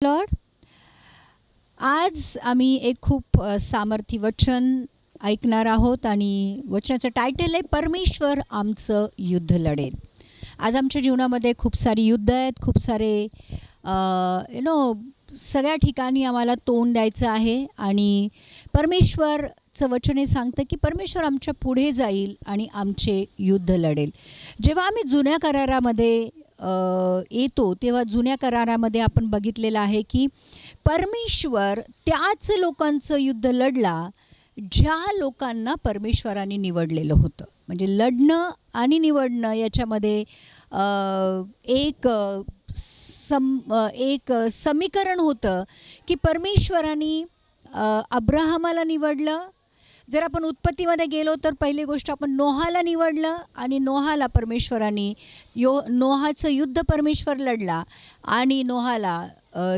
Lord, आज आम्ही एक खूप सामर्थी वचन ऐकणार आहोत आणि वचनाचं टायटल आहे परमेश्वर आमचं युद्ध लढेल. आज आमच्या जीवनामध्ये खूप सारी युद्ध आहेत, खूप सारे सगळ्या ठिकाणी आम्हाला तोंड द्यायचं आहे आणि परमेश्वरचं वचन हे सांगतं की परमेश्वर आमच्या पुढे जाईल आणि आमचे युद्ध लढेल. जेव्हा आम्ही जुन्या करारामध्ये येतो तेव्हा जुन्या करारामध्ये आपण बघितलेलं आहे की परमेश्वर त्याच लोकांचं युद्ध लढला ज्या लोकांना परमेश्वराने निवडलेलं होतं. म्हणजे लढणं आणि निवडणं याच्यामध्ये एक समीकरण होतं की परमेश्वराने अब्राहमाला निवडलं. जर आपण उत्पत्तीमध्ये गेलो तर पहिली गोष्ट आपण नोहाला निवडलं आणि नोहाला परमेश्वराने नोहाचं युद्ध परमेश्वर लढला आणि नोहाला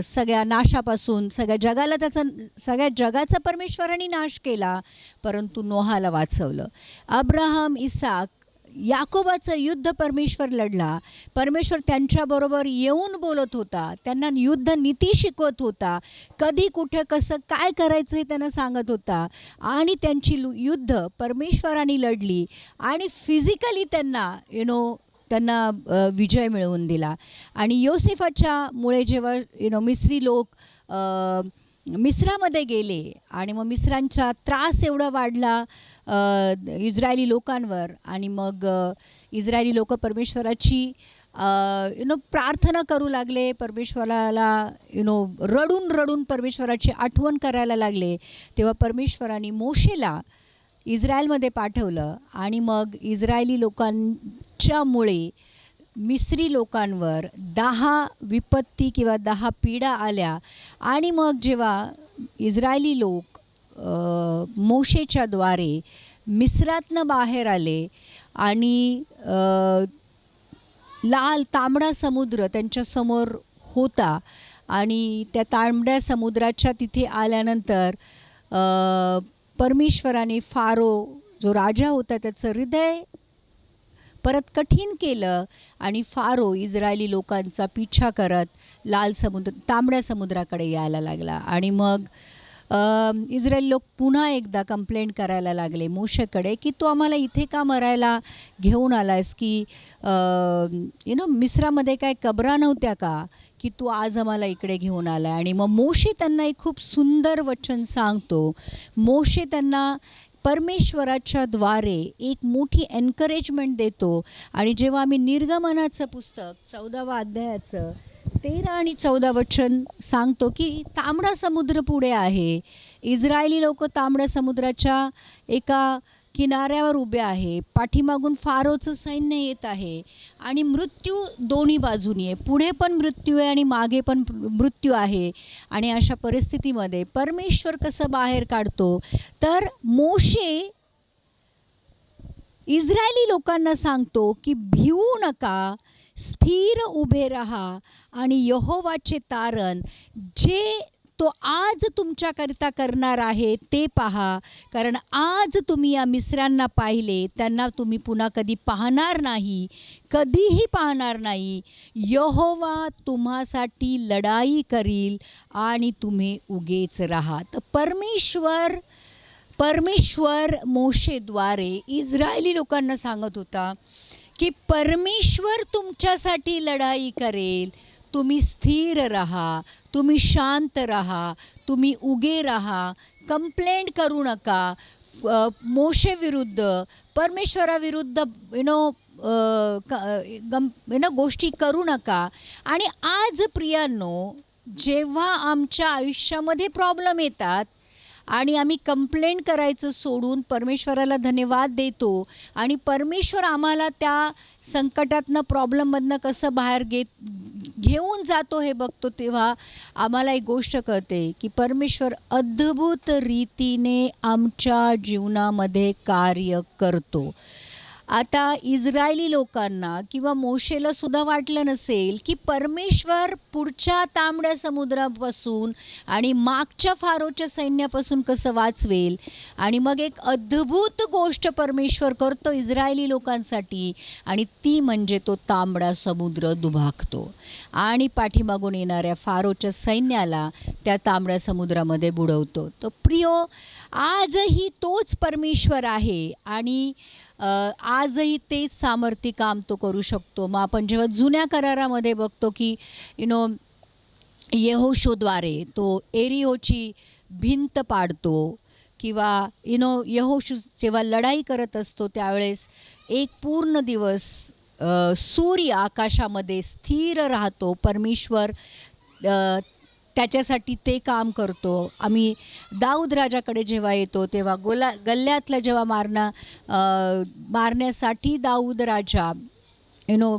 सगळ्या नाशापासून सगळ्या जगाचा परमेश्वराने नाश केला, परंतु नोहाला वाचवलं. अब्राहम, इसाक, याकोबाचं युद्ध परमेश्वर लढला. परमेश्वर त्यांच्याबरोबर येऊन बोलत होता, त्यांना युद्ध नीती शिकवत होता, कधी कुठे कसं काय करायचं हे त्यांना सांगत होता आणि त्यांची युद्ध परमेश्वराने लढली आणि फिजिकली त्यांना विजय मिळवून दिला. आणि योसेफाच्यामुळे जेव्हा मिस्री लोक मिस्रामध्ये गेले आणि मग मिस्रांचा त्रास एवढा वाढला इस्रायली लोकांवर आणि मग इस्रायली लोक परमेश्वराची प्रार्थना करू लागले, परमेश्वराला रडून रडून परमेश्वराची आठवण करायला लागले. तेव्हा परमेश्वराने मोशेला इस्रायलमध्ये पाठवलं आणि मग इस्रायली लोकांच्यामुळे मिस्री लोकांवर 10 विपत्ती किंवा 10 पीडा आल्या. आणि मग जेव्हा इस्रायली लोक मोशेच्या द्वारे मिस्रातनं बाहेर आले आणि तांबडा समुद्र त्यांच्यासमोर होता आणि त्या तांबड्या समुद्राच्या तिथे आल्यानंतर परमेश्वराने फारो जो राजा होता त्याचं हृदय परत कठीण केलं आणि फारो इस्रायली लोकांचा पिछा करत तांबड्या समुद्राकडे यायला लागला. आणि मग इस्रायली लोक पुन्हा एकदा कंप्लेंट करायला लागले मोशेकडे की तू आम्हाला इथे का मरायला घेऊन आलायस, की मिस्रामध्ये काय कबरा नव्हत्या का की तू आज आम्हाला इकडे घेऊन आला. आणि मग मोशे त्यांना एक खूप सुंदर वचन सांगतो. मोशे त्यांना परमेश्वराच्या द्वारे एक मोठी एनकरेजमेंट देतो. आणि जेव्हा आम्ही निर्गमनाचं पुस्तक 14व्या अध्यायाचं 13 आणि 14 वचन सांगतो की तांबडा समुद्र पुढे आहे, इस्रायली लोक तांबड्या समुद्राच्या एका किनाऱ्यावर उभे आहे, पाठीमागून फारोचं सैन्य येत आहे आणि मृत्यू दोन्ही बाजूनी आहे, पुढे पण मृत्यू आहे आणि मागे पण मृत्यू आहे. आणि अशा परिस्थितीमध्ये परमेश्वर कसं बाहेर काढतो तर मोशे इस्रायली लोकांना सांगतो की भिवू नका, स्थिर उभे राहा आणि यहोवाचे तारण जे तो आज तुमच्याकरिता करणार आहे ते पहा, कारण आज तुम्ही या मिस्रांना पाहिले त्यांना तुम्ही पुन्हा कधी पाहणार नाही, कधीही पाहणार नाही. यहोवा तुम्हासाठी लढाई करील आणि तुम्ही उगेच राहा. तर परमेश्वर मोशेद्वारे इस्रायली लोकांना सांगत होता की परमेश्वर तुमच्यासाठी लढाई करेल, तुम्ही स्थिर राहा, तुम्ही शांत राहा, तुम्ही उगे राहा, कंप्लेंट करू नका. मोशेविरुद्ध परमेश्वराविरुद्ध गोष्टी करू नका. आणि आज प्रियांनो, जेव्हा आमच्या आयुष्यामध्ये प्रॉब्लेम येतात आणि आम्ही कंप्लेंट करायचं सोडून परमेश्वराला धन्यवाद देतो आणि परमेश्वर आम्हाला त्या संकटातनं प्रॉब्लेममधनं कसं बाहेर घेऊन जातो हे बघतो, तेव्हा आम्हाला एक गोष्ट कळते की परमेश्वर अद्भुत रीतीने आमच्या जीवनामध्ये कार्य करतो. आता इस्रायली लोकांना किंवा मोशेला सुद्धा वाटलं नसेल की परमेश्वर पुढच्या तांबड्या समुद्रापासून आणि मागच्या फारोच्या सैन्यापासून कसं वाचवेल. आणि मग एक अद्भुत गोष्ट परमेश्वर करतो इस्रायली लोकांसाठी, आणि ती म्हणजे तो तांबडा समुद्र दुभागतो आणि पाठीमागून येणाऱ्या फारोच्या सैन्याला त्या तांबड्या समुद्रामध्ये बुडवतो. तर प्रियो, आजही तोच परमेश्वर आहे आणि आजही तेच सामर्थ्य काम तो करू शकतो. मग आपण जेव्हा जुन्या करारामध्ये बघतो की यहोशूद्वारे तो एरिहोची भिंत पाडतो, किंवा यहोशू जेव्हा लढाई करत असतो त्यावेळेस एक पूर्ण दिवस सूर्य आकाशामध्ये स्थिर राहतो. परमेश्वर त्याच्यासाठी ते काम करतो. आम्ही दाऊद राजाकडे जेव्हा येतो तेव्हा गल्ल्यातलं जेव्हा मारण्यासाठी दाऊद राजा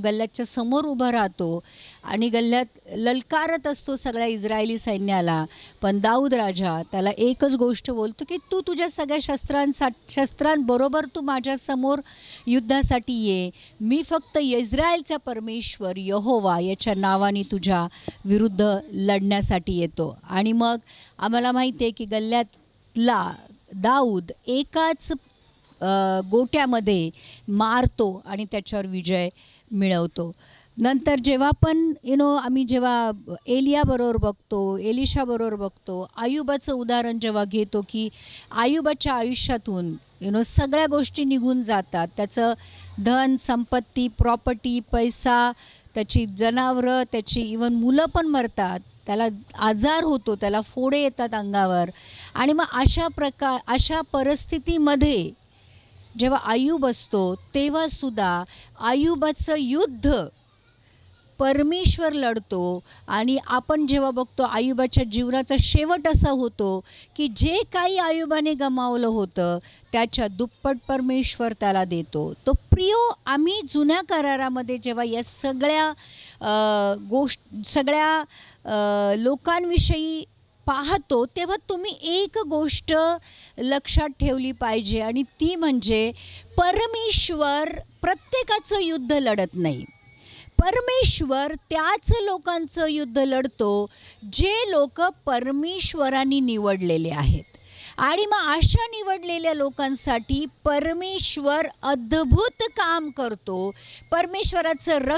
गल्ल्याच्या समोर उभा राहतो आणि गल्ल्यात ललकारत असतो सगळ्या इस्रायली सैन्याला. पण दाऊद राजा त्याला एकच गोष्ट बोलतो की तू तुझ्या सगळ्या शस्त्रांबरोबर तू माझ्यासमोर युद्धासाठी ये. मी फक्त इस्रायलचा परमेश्वर यहोवा याच्या नावाने तुझ्या विरुद्ध लढण्यासाठी येतो. आणि मग आम्हाला माहिती आहे की गल्ल्यातला दाऊद एकाच गोट्यामध्ये मारतो आणि त्याच्यावर विजय मिळवतो. नंतर जेव्हा पण आम्ही जेव्हा एलियाबरोबर बघतो, एलिशाबरोबर बघतो, आयुबाचं उदाहरण जेव्हा घेतो की आयुबाच्या आयुष्यातून सगळ्या गोष्टी निघून जातात. त्याचं धन संपत्ती, प्रॉपर्टी, पैसा, त्याची जनावरं, त्याची इवन मुलं पण मरतात, त्याला आजार होतो, त्याला फोडे येतात अंगावर. आणि मग अशा परिस्थितीमध्ये जेव्हा आयुब असतो तेव्हासुद्धा आयुबाचं युद्ध परमेश्वर लढतो. आणि आपण जेव्हा बघतो आयुबाच्या जीवनाचा शेवट असा होतो की जे काही आयुबाने गमावलं होतं त्याच्या दुप्पट परमेश्वर त्याला देतो. तो प्रियो, आम्ही जुन्या करारामध्ये जेव्हा या सगळ्या लोकांविषयी पाहतो तेव्हा तुम्ही एक गोष्ट लक्षात ठेवली पाहिजे, आणि ती म्हणजे परमेश्वर प्रत्येकाचं युद्ध लढत नाही. परमेश्वर त्याच लोकांचं युद्ध लढतो जे लोक परमेश्वरांनी निवडलेले आहेत. आणि मग अशा निवडलेल्या लोकांसाठी परमेश्वर अद्भुत काम करतो. परमेश्वराचं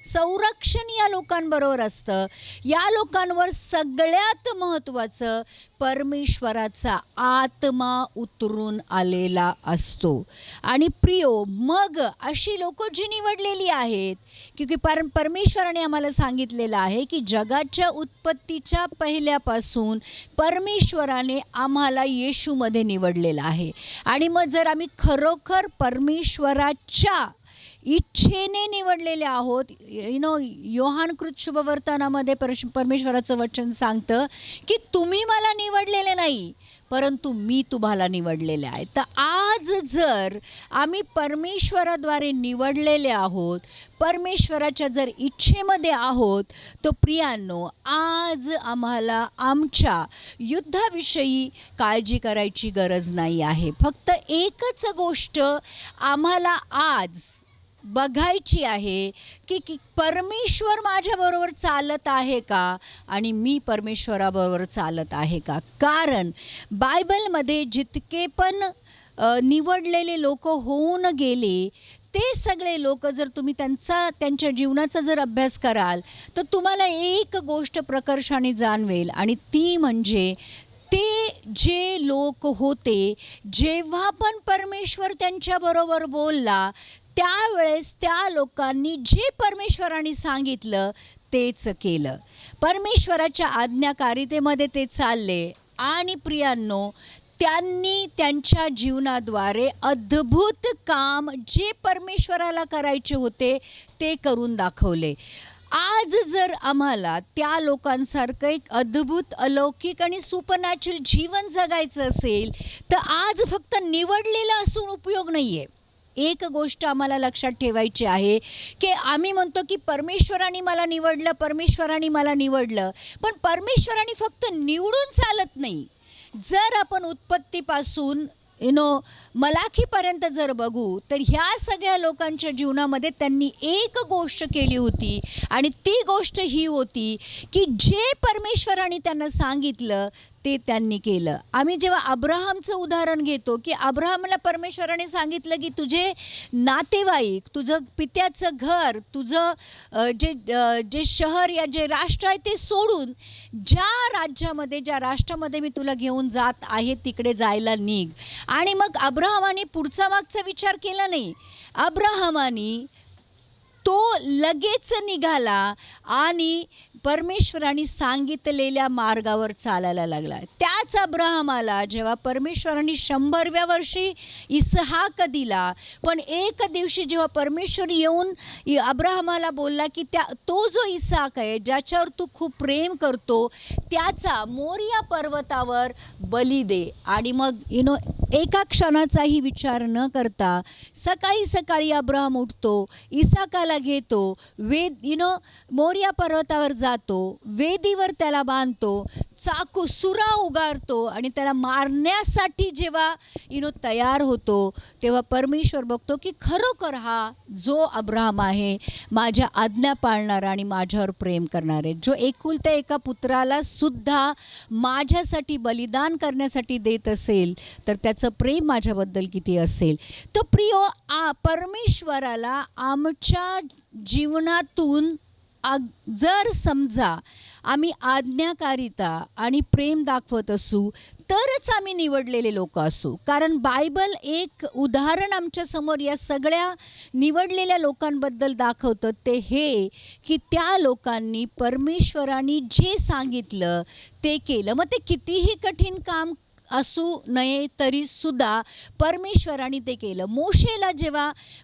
संरक्षण या लोकांबरोबर असतं. या लोकांवर सगळ्यात महत्त्वाचं परमेश्वराचा आत्मा उतरून आलेला असतो. आणि प्रियो, मग अशी लोक जी निवडलेली आहेत, क्योंकि परमेश्वराने आम्हाला सांगितलेलं आहे की जगाच्या उत्पत्तीच्या पहिल्यापासून परमेश्वराने आम्हाला येशूमध्ये निवडलेलं आहे. आणि मग जर आम्ही खरोखर परमेश्वराच्या इच्छेने निवडलेले आहोत, योहानकृत शुभवर्तनामध्ये परमेश्वराचं वचन सांगतं की तुम्ही मला निवडलेले नाही, परंतु मी तुम्हाला निवडलेले आहे. तर आज जर आम्ही परमेश्वराद्वारे निवडलेले आहोत, परमेश्वराच्या जर इच्छेमध्ये आहोत, तर प्रियांनो, आज आम्हाला आमच्या युद्धाविषयी काळजी करायची गरज नाही आहे. फक्त एकच गोष्ट आम्हाला आज बघायची आहे की परमेश्वर माझ्याबरोबर चालत आहे का आणि मी परमेश्वराबरोबर चालत आहे का. कारण बायबलमध्ये जितके पण निवडलेले लोक होऊन गेले ते सगळे लोक जर तुम्ही त्यांच्या जीवनाचा जर अभ्यास कराल तर तुम्हाला एक गोष्ट प्रकर्षाने जाणवेल, आणि ती म्हणजे ते जे लोक होते जेव्हा पण परमेश्वर त्यांच्याबरोबर बोलला त्यावेळेस त्या लोकांनी जे परमेश्वराने सांगितलं तेच केलं. परमेश्वराच्या आज्ञाकारितेमध्ये ते चालले. आणि प्रियांनो, त्यांनी त्यांच्या जीवनाद्वारे अद्भुत काम जे परमेश्वराला करायचे होते ते करून दाखवले. आज जर आम्हाला त्या लोकांसारखं एक अद्भुत, अलौकिक आणि सुपरनॅचरल जीवन जगायचं असेल तर आज फक्त निवडलेलं असून उपयोग नाही आहे. एक गोष्ट आम्हाला लक्षात ठेवायची आहे की आम्ही म्हणतो की परमेश्वराने मला निवडलं, परमेश्वराने मला निवडलं, पण परमेश्वराने फक्त निवडून चालत नाही. जर आपण उत्पत्तीपासून मलाखीपर्यंत जर बघू तर ह्या सगळ्या लोकांच्या जीवनामध्ये त्यांनी एक गोष्ट केली होती आणि ती गोष्ट ही होती की जे परमेश्वराने त्यांना सांगितलं ते त्यांनी केलं. आम्ही जेव्हा अब्राहमचं उदाहरण घेतो की अब्राहमला परमेश्वराने सांगितलं की तुझे नातेवाईक, तुझं पित्याचं घर, तुझं जे शहर या जे राष्ट्र आहे ते सोडून ज्या राष्ट्रामध्ये मी तुला घेऊन जात आहे तिकडे जायला निघ. आणि मग अब्राहमाने पुढचा मागचा विचार केला नाही. अब्राहमाने तो लगेच निघाला आणि परमेश्वराने सांगितलेल्या मार्गावर चालायला लागला. त्याच अब्राहमाला जेव्हा परमेश्वराने 100व्या वर्षी इसहाक दिला, पण एक दिवशी जेव्हा परमेश्वर येऊन अब्राहमाला बोलला की तो जो इसहाक आहे ज्याच्यावर तू खूप प्रेम करतो त्याचा मोरिया पर्वतावर बली दे. आणि मग एका क्षणाचाही विचार न करता सकाळी सकाळी अब्राहम उठतो, इसहाकाला घेतो, मोरिया पर्वतावर जातो, वेदीवर त्याला बांधतो, चाकू सुरा उगारतो आणि त्याला मारण्यासाठी जेव्हा तयार होतो तेव्हा परमेश्वर बघतो की खरोखर हा जो अब्राहम आहे माझ्या आज्ञा पाळणारा आणि माझ्यावर प्रेम करणारे, जो एकुलत्या एका पुत्राला सुद्धा माझ्यासाठी बलिदान करण्यासाठी देत असेल तर त्याचं प्रेम माझ्याबद्दल किती असेल. तो प्रियो परमेश्वराला आमच्या जीवनातून जर समजा आम्ही आज्ञाकारिता आणि प्रेम दाखवत असू तरच आम्ही निवडलेले लोक असू. कारण बायबल एक उदाहरण आमच्यासमोर या सगळ्या निवडलेल्या लोकांबद्दल दाखवतं ते हे की त्या लोकांनी परमेश्वराने जे सांगितलं ते केलं. मग ते कितीही कठीण काम असू नये तरीसुद्धा परमेश्वराने ते केलं.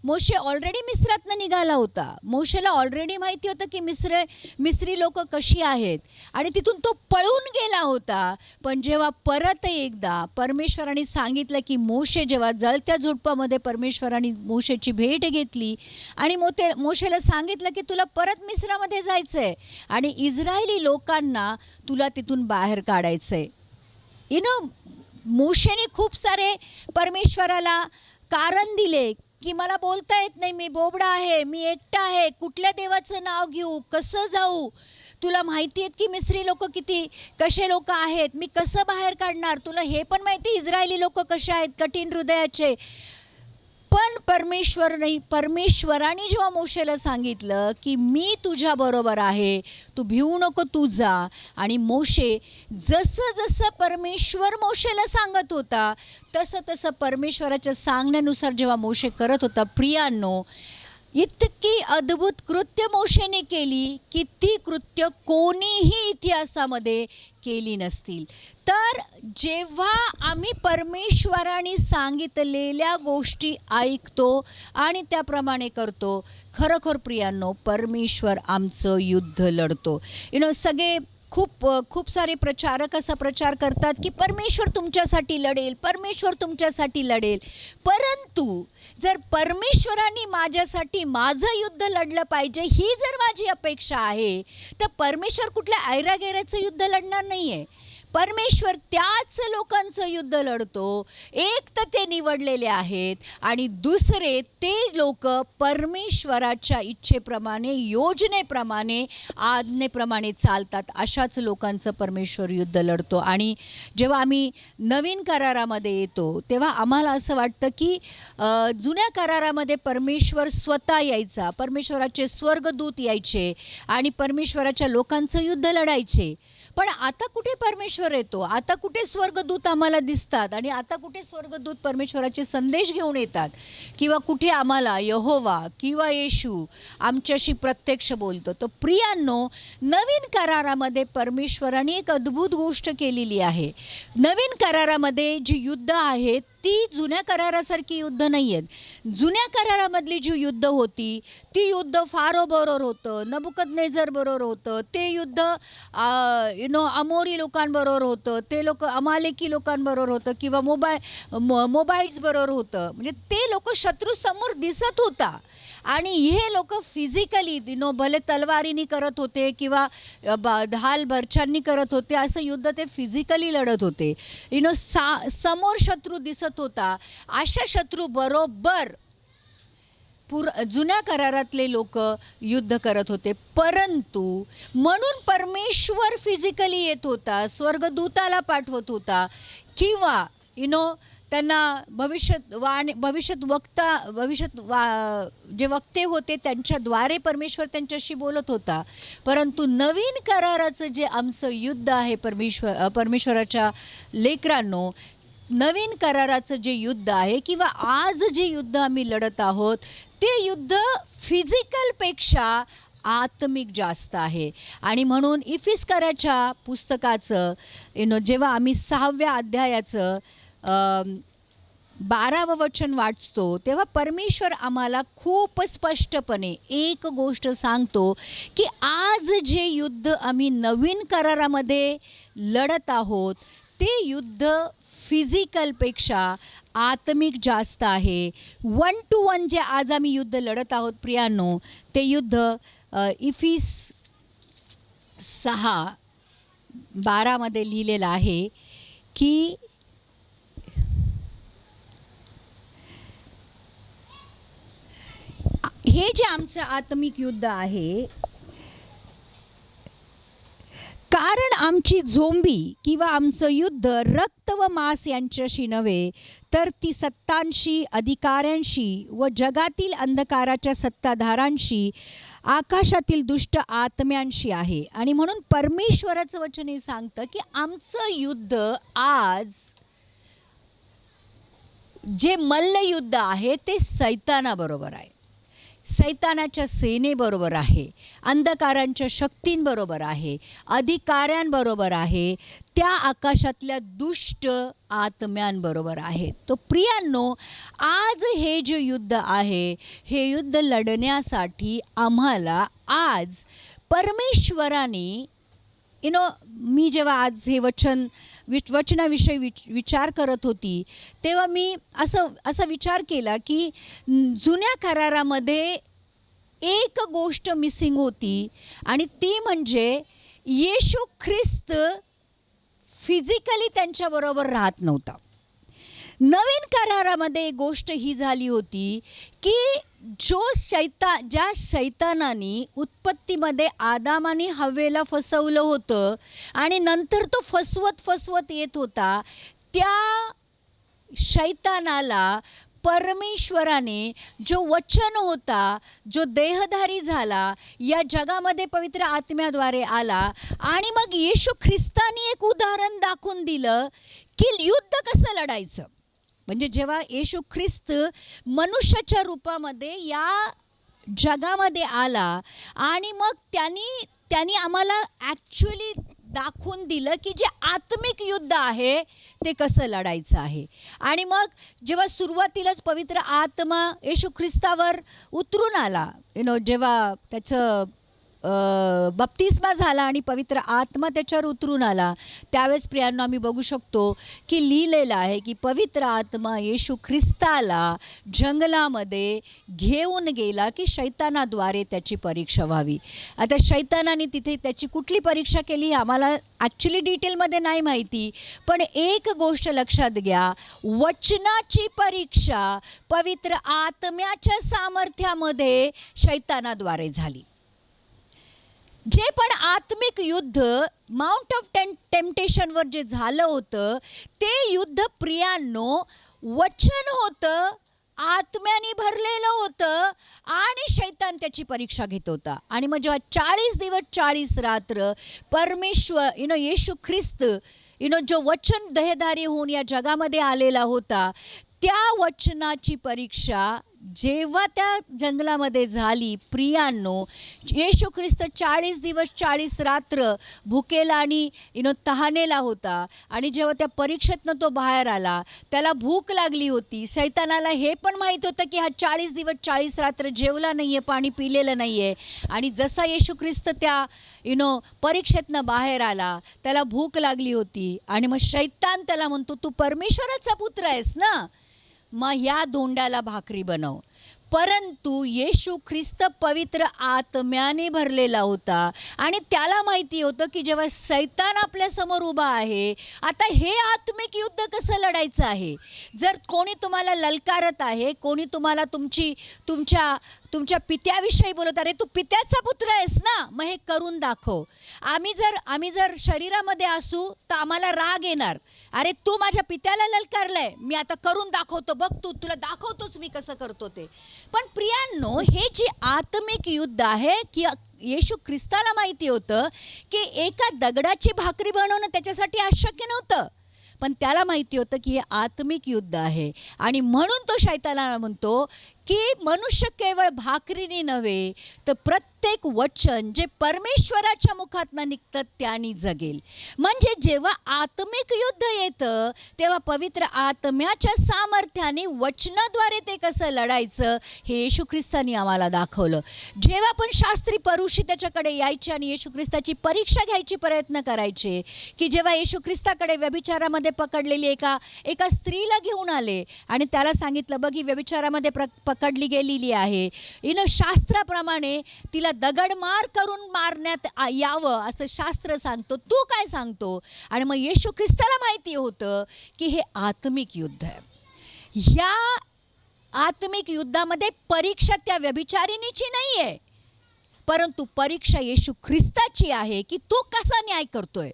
मोशे ऑलरेडी मिस्रातनं निघाला होता. मोशेला ऑलरेडी माहिती होतं की मिस्री लोक कशी आहेत आणि तिथून तो पळून गेला होता. पण जेव्हा परत एकदा परमेश्वराने सांगितलं की मोशे जेव्हा जळत्या झुडपामध्ये परमेश्वराने मोशेची भेट घेतली आणि मोशेला सांगितलं की तुला परत मिस्रामध्ये जायचं आहे आणि इस्रायली लोकांना तुला तिथून बाहेर काढायचं आहे. मोशेने खूप सारे परमेश्वराला कारण दिले की मला बोलता येत नाही, मी बोबडा आहे, मी एकटा आहे, कुठल्या देवाचं नाव घेऊ, कसं जाऊ, तुला माहिती आहेत की मिस्री लोक कसे लोक आहेत, मी कसं बाहेर काढणार, तुला हे पण माहिती इस्रायली लोक कसे आहेत, कठीण हृदयाचे. पण परमेश्वराने जेव्हा मोशेला सांगितलं की मी तुझ्याबरोबर आहे, तू भिवू नको, तू जा. आणि मोशे जसं परमेश्वर मोशेला सांगत होता तसं परमेश्वराच्या सांगण्यानुसार जेव्हा मोशे करत होता, प्रियांनो, इतकी अद्भुत कृत्य मोशेने केली की ती कृत्य कोणीही इतिहासामध्ये केली नसतील. तर जेव्हा आम्ही परमेश्वराने सांगितलेल्या गोष्टी ऐकतो आणि त्याप्रमाणे करतो, खरोखर प्रियांनो परमेश्वर आमचं युद्ध लढतो. सगळे खूप सारे प्रचारक असा प्रचार करतात की परमेश्वर तुमच्यासाठी लढेल, परमेश्वर तुमच्यासाठी लढेल. परंतु जर परमेश्वराने माझ्यासाठी माझं युद्ध लढलं पाहिजे ही जर माझी अपेक्षा आहे तर परमेश्वर कुठल्या ऐरागैराचं युद्ध लढणार नाही आहे. परमेश्वर त्याच लोकांचं युद्ध लढतो. एक तर ते निवडलेले आहेत आणि दुसरे ते लोक परमेश्वराच्या इच्छेप्रमाणे, योजनेप्रमाणे, आज्ञेप्रमाणे चालतात. अशाच लोकांचं परमेश्वर युद्ध लढतो. आणि जेव्हा आम्ही नवीन करारामध्ये येतो तेव्हा आम्हाला असं वाटतं की जुन्या करारामध्ये परमेश्वर स्वतः यायचा, परमेश्वराचे स्वर्गदूत यायचे आणि परमेश्वराच्या लोकांचं युद्ध लढायचे. पण आता कुठे परमेश्वर येतो, आता कुठे स्वर्गदूत आम्हाला दिसतात आणि आता कुठे स्वर्गदूत परमेश्वराचे संदेश घेऊन येतात किंवा कुठे आम्हाला यहोवा किंवा येशू आमच्याशी प्रत्यक्ष बोलतो. तर प्रियांनो, नवीन करारामध्ये परमेश्वराने एक अद्भुत गोष्ट केलेली आहे. नवीन करारामध्ये जी युद्ध आहेत ती जुन्या करारासारखी युद्ध नाही आहेत. जुन्या करारामधली जी युद्ध होती ती युद्ध फारो बरोबर होतं, नबुकदनेझर बरोबर होतं, ते युद्ध अमोरी लोकांबरोबर होतं, ते लोक अमालेकी लोकांबरोबर होतं किंवा मोबाईल्स बरोबर होतं. म्हणजे ते लोक शत्रू समोर दिसत होता आणि हे लोक फिजिकली भले तलवारीनी करत होते किंवा ढाल बर्छांनी करत होते, असं युद्ध ते फिजिकली लढत होते. समोर शत्रू दिसत करत होता, अशा शत्रू बरोबर जुन्या करारातले लोक युद्ध करत होते. परंतु म्हणून परमेश्वर फिजिकली येत होता, स्वर्गदूताला पाठवत होता, किंवा त्यांना जे वक्ते होते त्यांच्याद्वारे परमेश्वर त्यांच्याशी बोलत होता. परंतु नवीन कराराचं जे आमचं युद्ध आहे परमेश्वराच्या लेकरांनो, नवीन कराराचं जे युद्ध आहे किंवा आज जे युद्ध आम्ही लढत आहोत, ते युद्ध फिजिकलपेक्षा आत्मिक जास्त आहे. आणि म्हणून इफिस्कराच्या पुस्तकाचं जेव्हा आम्ही 6व्या अध्यायाचं 12वं वचन वाचतो, तेव्हा परमेश्वर आम्हाला खूप स्पष्टपणे एक गोष्ट सांगतो की आज जे युद्ध आम्ही नवीन करारामध्ये लढत आहोत, ते युद्ध फिजिकलपेक्षा आत्मिक जास्त आहे. 1 to 1 जे आज आम्ही युद्ध लढत आहोत प्रियांनो, ते युद्ध इफिस 6:12 लिहिलेलं आहे की हे जे आमचं आत्मिक युद्ध आहे, कारण आमची झोंबी किंवा आमचं युद्ध रक्त व मांस यांच्याशी नव्हे, तर ती सत्तांशी, अधिकाऱ्यांशी व जगातील अंधकाराच्या सत्ताधारांशी, आकाशातील दुष्ट आत्म्यांशी आहे. आणि म्हणून परमेश्वराचं वचन हे सांगतं की आमचं युद्ध आज जे मल्लयुद्ध आहे ते सैतानाबरोबर आहे, सैतानाच्या सेनेबरोबर आहे, अंधकारांच्या शक्तींबरोबर आहे, अधिकाऱ्यांबरोबर आहे, त्या आकाशातल्या दुष्ट आत्म्यांबरोबर आहे. तो प्रियांनो, आज हे जे युद्ध आहे, हे युद्ध लढण्यासाठी आम्हाला आज परमेश्वराने मी जेव्हा आज हे वचनाविषयी विचार करत होती, तेव्हा मी असा विचार केला की जुन्या करारामध्ये एक गोष्ट मिसिंग होती, आणि ती म्हणजे येशू ख्रिस्त फिजिकली त्यांच्याबरोबर राहत नव्हता. नवीन करारामध्ये एक गोष्ट ही झाली होती की ज्या शैतानाने उत्पत्तीमध्ये आदाम आणि हव्वेला फसवलं होतं आणि नंतर तो फसवत येत होता, त्या शैतानाला परमेश्वराने जो वचन होता, जो देहधारी झाला, या जगामध्ये पवित्र आत्म्याद्वारे आला, आणि मग येशू ख्रिस्तानी एक उदाहरण दाखवून दिलं की युद्ध कसं लढायचं. म्हणजे जेव्हा येशू ख्रिस्त मनुष्याच्या रूपामध्ये या जगामध्ये आला, आणि मग त्यांनी आम्हाला ॲक्च्युली दाखवून दिलं की जे आत्मिक युद्ध आहे ते कसं लढायचं आहे. आणि मग जेव्हा सुरुवातीलाच पवित्र आत्मा येशू ख्रिस्तावर उतरून आला, जेव्हा त्याचं बप्तिस्मा झाला आणि पवित्र आत्मा त्याच्यावर उतरून आला, त्यावेळेस प्रियांनो आम्ही बघू शकतो की लिहिलेलं आहे की पवित्र आत्मा येशू ख्रिस्ताला जंगलामध्ये घेऊन गेला की शैतानाद्वारे त्याची परीक्षा व्हावी. आता शैतानाने तिथे त्याची कुठली परीक्षा केली आम्हाला ॲक्च्युली डिटेलमध्ये नाही माहिती, पण एक गोष्ट लक्षात घ्या, वचनाची परीक्षा पवित्र आत्म्याच्या सामर्थ्यामध्ये शैतानाद्वारे झाली. जे पण आत्मिक युद्ध माउंट ऑफ टेम्पटेशनवर जे झालं होतं, ते युद्ध प्रियांनो वचन होतं, आत्म्याने भरलेलं होतं, आणि शैतान त्याची परीक्षा घेत होता. आणि मग जेव्हा 40 दिवस 40 रात्र परमेश्वर येशू ख्रिस्त जो वचन देहधारी होऊन या जगामध्ये आलेला होता, त्या वचनाची परीक्षा जेव्हा त्या जंगलामध्ये झाली प्रियांनो, येशू ख्रिस्त 40 दिवस 40 रात्र भुकेला आणि तहानेला होता. आणि जेव्हा त्या परीक्षेतनं तो बाहेर आला, त्याला भूक लागली होती. शैतानाला हे पण माहीत होतं की हा 40 दिवस 40 रात्र जेवला नाही आहे, पाणी पिलेलं नाही आहे. आणि जसा येशू ख्रिस्त त्या परीक्षेतनं बाहेर आला, त्याला भूक लागली होती. आणि मग शैतान त्याला म्हणतो, तू परमेश्वराचा पुत्र आहेस ना, मग ह्या धोंड्याला भाकरी बनव. परंतु येशू ख्रिस्त पवित्र आत्म्याने भरलेला होता आणि त्याला माहिती होतं की जेव्हा सैतान आपल्यासमोर उभा आहे, आता हे आत्मिक युद्ध कसं लढायचं आहे. जर कोणी तुम्हाला ललकारत आहे, कोणी तुम्हाला तुमच्या पित्याविषयी बोलत, अरे तू पित्याचा पुत्र आहेस ना, मग हे करून दाखव. आम्ही जर शरीरामध्ये असू तर आम्हाला राग येणार, अरे तू माझ्या पित्याला ललकारलंय, मी आता करून दाखवतो, बघ तुला दाखवतोच मी कसं करतो ते. पण प्रियांनो, हे जे आत्मिक युद्ध आहे की येशू ख्रिस्ताला माहिती होतं की एका दगडाची भाकरी बनवणं त्याच्यासाठी अशक्य नव्हतं, पण त्याला माहिती होतं की हे आत्मिक युद्ध आहे. आणि म्हणून तो शैतानाला म्हणतो की मनुष्य केवळ भाकरीने नव्हे तर प्रत्येक वचन जे परमेश्वराच्या मुखातनं निघतं त्याने जगेल. म्हणजे जेव्हा आत्मिक युद्ध येतं तेव्हा पवित्र आत्म्याच्या सामर्थ्याने वचनाद्वारे ते कसं लढायचं हे येशू ख्रिस्तानी आम्हाला दाखवलं. जेव्हा पण शास्त्री परुषी त्याच्याकडे यायचे आणि येशू ख्रिस्ताची परीक्षा घ्यायची प्रयत्न करायचे, की जेव्हा येशू ख्रिस्ताकडे व्यभिचारामध्ये पकडलेली एका स्त्रीला घेऊन आले आणि त्याला सांगितलं, बघ ही व्यभिचारामध्ये पकडली गेलेली आहे, शास्त्राप्रमाणे तिला दगडमार करून मारण्यात यावं असं शास्त्र सांगतो, तू काय सांगतो. आणि मग येशू ख्रिस्ताला माहिती होतं की हे आत्मिक युद्ध आहे. ह्या आत्मिक युद्धामध्ये परीक्षा त्या व्यभिचारिणीची नाही आहे, परंतु परीक्षा येशू ख्रिस्ताची आहे की तो कसा न्याय करतोय.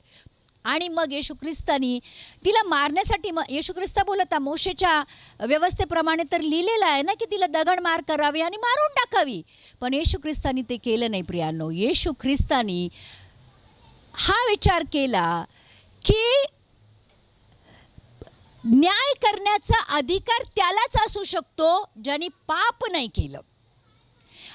आणि मग येशू ख्रिस्तानी तिला मारण्यासाठी, मग येशू ख्रिस्त बोलत, मोशेच्या व्यवस्थेप्रमाणे तर लिहिलेलं आहे ना की तिला दगड मार करावी आणि मारून टाकावी, पण येशू ख्रिस्तानी ते केलं नाही. प्रियांनो, येशू ख्रिस्तानी हा विचार केला की न्याय करण्याचा अधिकार त्यालाच असू शकतो ज्याने पाप नाही केलं.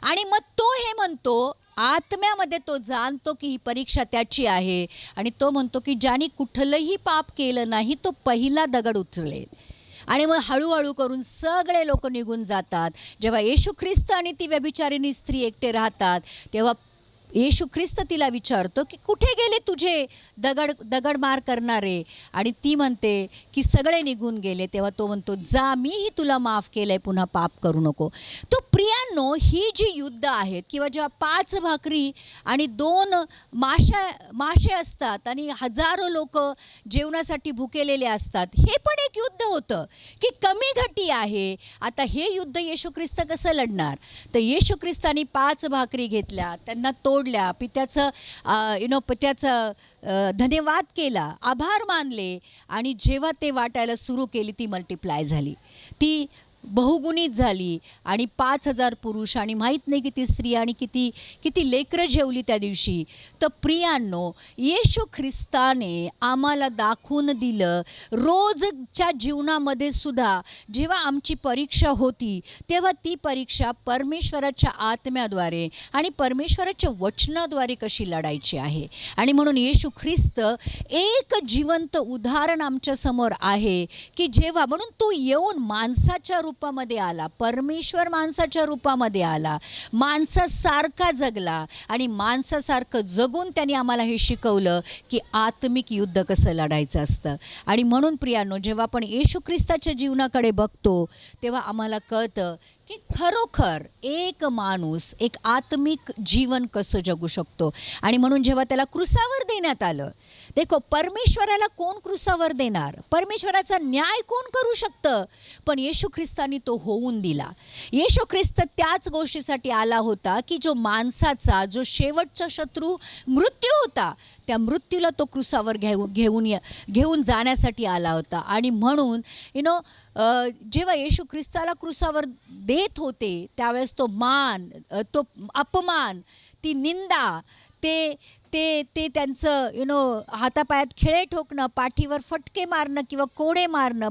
आणि मग तो हे म्हणतो, आत्म्यामध्ये तो जाणतो की ही परीक्षा त्याची आहे आणि तो म्हणतो की ज्याने कुठलंही पाप केलं नाही तो पहिला दगड उचलेल. आणि मग हळूहळू करून सगळे लोक निघून जातात. जेव्हा येशू ख्रिस्त आणि ती व्यभिचारिणी स्त्री एकटे राहतात तेव्हा येशू ख्रिस्त तिला विचारतो की कुठे गेले तुझे दगडमार करणारे, आणि ती म्हणते की सगळे निघून गेले. तेव्हा तो म्हणतो, जा मीही तुला माफ केलंय, पुन्हा पाप करू नको. तो प्रियांनो, ही जी युद्ध आहेत किंवा जेव्हा 5 भाकरी आणि 2 मासे असतात आणि हजारो लोक जेवणासाठी भुकेलेले असतात, हे पण एक युद्ध होतं की कमी घटी आहे. आता हे युद्ध येशू ख्रिस्त कसं लढणार. तर येशू ख्रिस्तानी 5 भाकरी घेतल्या, त्यांना तोडल्या, पित्याचं धन्यवाद केला, आभार मानले, आणि जेव्हा ते वाटायला सुरू केली ती मल्टिप्लाय झाली, ती बहुगुणित झाली. आणि 5,000 पुरुष आणि माहीत नाही किती स्त्रिया आणि किती लेकरं जेवली त्या दिवशी. तर प्रियांनो, येशू ख्रिस्ताने आम्हाला दाखवून दिलं, रोजच्या जीवनामध्ये सुद्धा जेव्हा आमची परीक्षा होती तेव्हा ती परीक्षा परमेश्वराच्या आत्म्याद्वारे आणि परमेश्वराच्या वचनाद्वारे कशी लढायची आहे. आणि म्हणून येशू ख्रिस्त एक जिवंत उदाहरण आमच्यासमोर आहे की जेव्हा, म्हणून तो येऊन माणसाच्या रूपामध्ये आला, परमेश्वर माणसाच्या रूपामध्ये आला, माणसासारखा जगला आणि माणसासारखं जगून त्यांनी आम्हाला हे शिकवलं की आत्मिक युद्ध कसं लढायचं असतं. आणि म्हणून प्रियांनो, जेव्हा आपण येशू ख्रिस्ताच्या जीवनाकडे बघतो तेव्हा आम्हाला कळतं की खरोखर एक माणूस एक आत्मिक जीवन कसं जगू शकतो. आणि म्हणून जेव्हा त्याला क्रूसावर देण्यात आलं, देखो परमेश्वराला कोण क्रूसावर देणार, परमेश्वराचा न्याय कोण करू शकतं, पण येशू ख्रिस्तानी तो होऊन दिला. येशू ख्रिस्त त्याच गोष्टीसाठी आला होता की जो माणसाचा जो शेवटचा शत्रू मृत्यू होता, त्या मृत्यूला तो क्रूसावर घेऊन जाण्यासाठी आला होता. आणि म्हणून जेव्हा येशू ख्रिस्ताला क्रूसावर देत होते त्यावेळेस तो मान, तो अपमान, ती निंदा, ते त्यांचं हातापायात खिळे ठोकणं, पाठीवर फटके मारणं किंवा कोडे मारणं,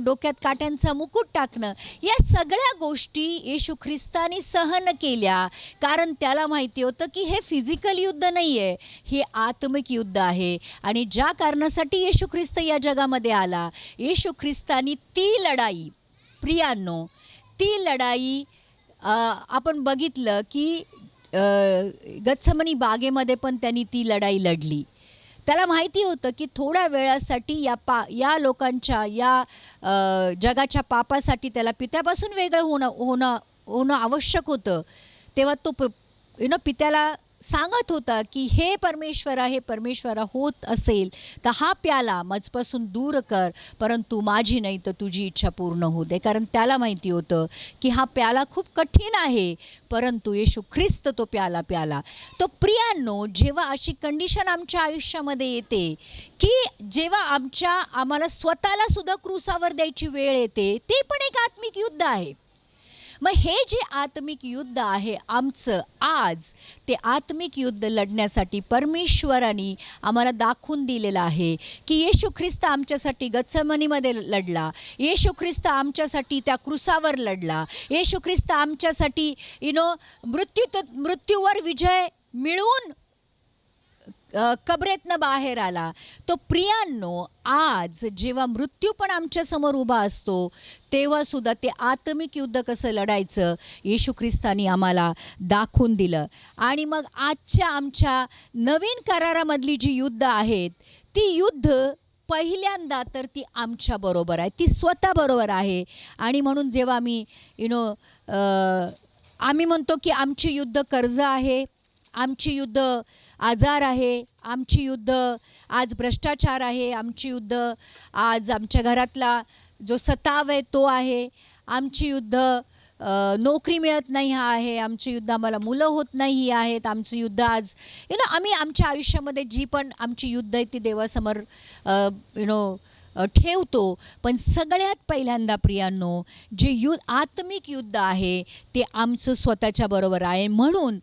डोक्यात काट्यांचा मुकुट टाकणं, या सगळ्या गोष्टी येशू ख्रिस्तानी सहन केल्या. कारण त्याला माहिती होतं की हे फिजिकल युद्ध नाही आहे, हे आत्मिक युद्ध आहे. आणि ज्या कारणासाठी येशू ख्रिस्त या जगामध्ये आला, येशू ख्रिस्तानी ती लढाई, प्रियांनो, ती लढाई आपण बघितलं की गत्समनी बागेमध्ये पण त्यांनी ती लढाई लढली. त्याला माहिती होतं की थोड्या वेळासाठी या लोकांच्या जगाच्या पापासाठी त्याला पित्यापासून वेगळं होणं आवश्यक होतं. तेव्हा तो पित्याला सांगत होता की हे परमेश्वरा होत असेल तर हा प्याला माझपासून दूर कर, परंतु माझी नाही तर तुझी इच्छा पूर्ण होऊ दे. कारण त्याला माहिती होतं की हा प्याला खूप कठीण आहे, परंतु येशू ख्रिस्त तो प्याला. तो प्रियांनो, जेव्हा अशी कंडिशन आमच्या आयुष्यामध्ये येते की जेव्हा आम्हाला स्वतःला सुद्धा क्रूसावर द्यायची वेळ येते, ते पण एक आत्मिक युद्ध आहे. मग हे जे आत्मिक युद्ध आहे आमचं आज, ते आत्मिक युद्ध लढण्यासाठी परमेश्वराने आम्हाला दाखवून दिलेलं आहे की येशू ख्रिस्त आमच्यासाठी गत्सेमनीमध्ये लढला, येशू ख्रिस्त आमच्यासाठी त्या क्रूसावर लढला, येशू ख्रिस्त आमच्यासाठी मृत्यूवर विजय मिळवून कबरेतनं बाहेर आला. तो प्रियांनो, आज जेव्हा मृत्यू पण आमच्यासमोर उभा असतो, तेव्हासुद्धा ते आत्मिक युद्ध कसं लढायचं येशू ख्रिस्तानी आम्हाला दाखवून दिलं. आणि मग आमच्या नवीन करारामधली जी युद्ध आहेत, ती युद्ध पहिल्यांदा तर ती आमच्याबरोबर आहे, ती स्वतःबरोबर आहे. आणि म्हणून जेव्हा आम्ही म्हणतो की आमची युद्ध कर्ज आहे, आमची युद्ध आजार आहे, आमची युद्ध आज भ्रष्टाचार आहे, आमची युद्ध आज आमच्या घरातला जो सताव आहे तो आहे, आमची युद्ध नोकरी मिळत नाही हा आहे, आमची युद्ध आम्हाला मुलं होत नाही ही आहेत, आमचं युद्ध आज आम्ही आमच्या आयुष्यामध्ये जी पण आमची युद्ध आहे ती देवासमोर ठेवतो. पण सगळ्यात पहिल्यांदा प्रियांनो, जे आत्मिक युद्ध आहे ते आमचं स्वतःच्या बरोबर आहे. म्हणून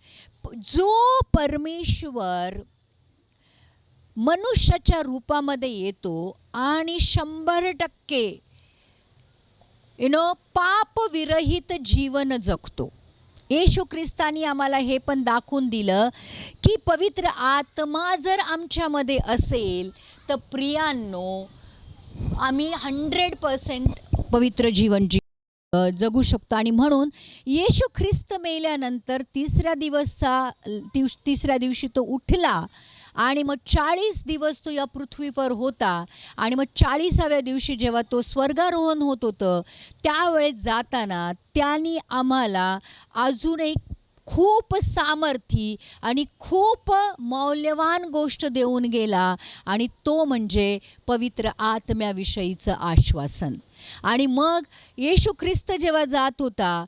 जो परमेश्वर मनुष्याच्या रूपामध्ये येतो आणि 100% पापविरहित जीवन जगतो. येशू ख्रिस्तानी आम्हाला हे पण दाखवून दिलं की पवित्र आत्मा जर आमच्यामध्ये असेल तर प्रियांनो, आम्ही 100% पवित्र जीवन जगू शकतो. आणि म्हणून येशू ख्रिस्त मेल्यानंतर तिसऱ्या दिवशी तो उठला आणि मग 40 दिवस तो या पृथ्वीवर होता. आणि मग 40व्या दिवशी जेव्हा तो स्वर्गारोहण होत होतं, त्यावेळेस जाताना त्यांनी आम्हाला अजून एक खूप सामर्थी आणि खूप मौल्यवान गोष्ट देऊन गेला, आणि तो म्हणजे पवित्र आत्म्याविषयीचं आश्वासन. आणि मग येशू ख्रिस्त जेव्हा जात होता,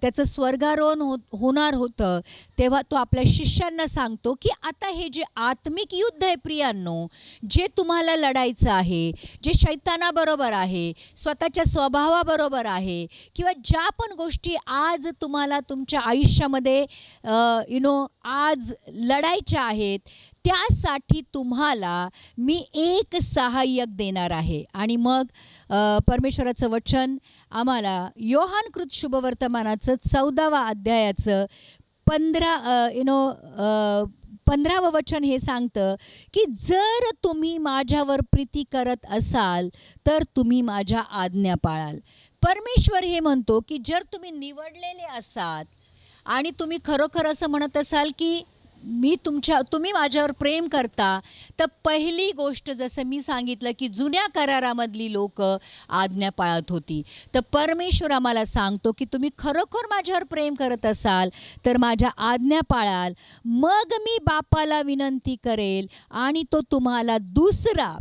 त्याचं स्वर्गारोहण होणार होतं, तेव्हा तो आपल्या शिष्यांना सांगतो की आता हे जे आत्मिक युद्ध आहे प्रियांनो, जे तुम्हाला लढायचं आहे, जे शैतानाबरोबर आहे, स्वतःच्या स्वभावाबरोबर आहे, किंवा ज्या पण गोष्टी आज तुम्हाला तुमच्या आयुष्यामध्ये आज लढायच्या आहेत, त्यासाठी तुम्हाला मी एक सहाय्यक देणार आहे. आणि मग परमेश्वराचं वचन आम्हाला योहानकृत शुभवर्तमानाचं 14व्या अध्यायाचं 15वं वचन हे सांगतं की जर तुम्ही माझ्यावर प्रीती करत असाल तर तुम्ही माझ्या आज्ञा पाळाल. परमेश्वर हे म्हणतो की जर तुम्ही निवडलेले असाल आणि तुम्ही खरोखर असं म्हणत असाल की तुम्ही माझ्यावर प्रेम करता, तर पहिली गोष्ट जसं मी सांगितलं की जुन्या करारामधली लोक आज्ञा पाळत होती, तर परमेश्वर आम्हाला सांगतो की तुम्ही खरोखर माझ्यावर प्रेम करत असाल तर माझ्या आज्ञा पाळाल. मग मी बापाला विनंती करेल आणि तो तुम्हाला दुसरा